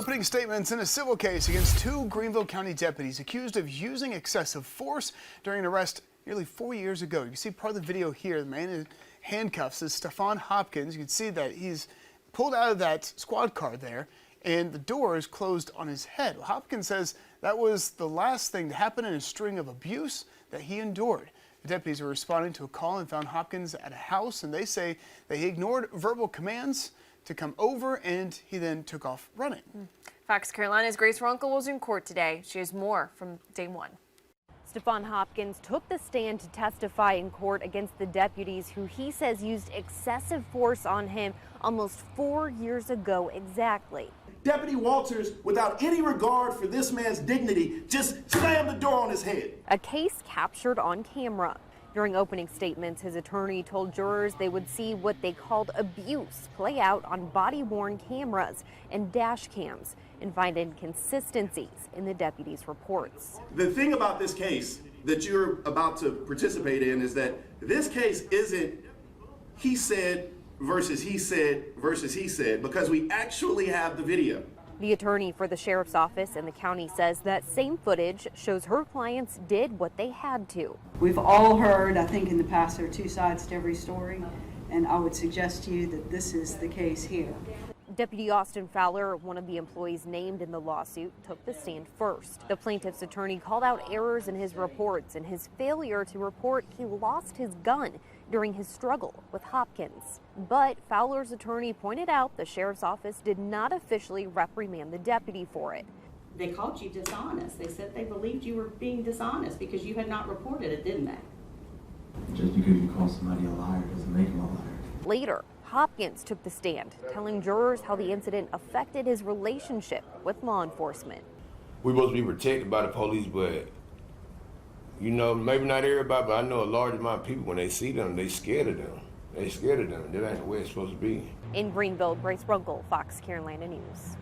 Opening statements in a civil case against two Greenville County deputies accused of using excessive force during an arrest nearly 4 years ago. You can see part of the video here. The man in handcuffs is Stephon Hopkins. You can see that he's pulled out of that squad car there, and the door is closed on his head. Well, Hopkins says that was the last thing to happen in a string of abuse that he endured. The deputies are responding to a call and found Hopkins at a house, and they say that he ignored verbal commands to come over, and he then took off running. Fox Carolina's Grace Runkle was in court today. She has more from day one. Stephon Hopkins took the stand to testify in court against the deputies who he says used excessive force on him almost 4 years ago exactly. Deputy Walters, without any regard for this man's dignity, just slammed the door on his head. A case captured on camera. During opening statements, his attorney told jurors they would see what they called abuse play out on body-worn cameras and dash cams and find inconsistencies in the deputies' reports. The thing about this case that you're about to participate in is that this case isn't he said versus he said versus he said, because we actually have the video. The attorney for the sheriff's office in the county says that same footage shows her clients did what they had to. We've all heard, I think in the past, there are two sides to every story, and I would suggest to you that this is the case here. Deputy Austin Fowler, one of the employees named in the lawsuit, took the stand first. The plaintiff's attorney called out errors in his reports and his failure to report he lost his gun during his struggle with Hopkins. But Fowler's attorney pointed out the sheriff's office did not officially reprimand the deputy for it. They called you dishonest. They said they believed you were being dishonest because you had not reported it, didn't they? Just because you call somebody a liar doesn't make them a liar. Later, Hopkins took the stand, telling jurors how the incident affected his relationship with law enforcement. We're supposed to be protected by the police, but you know, maybe not everybody, but I know a large amount of people, when they see them, they scared of them. They scared of them. That ain't the way it's supposed to be. In Greenville, Grace Runkle, Fox Carolina News.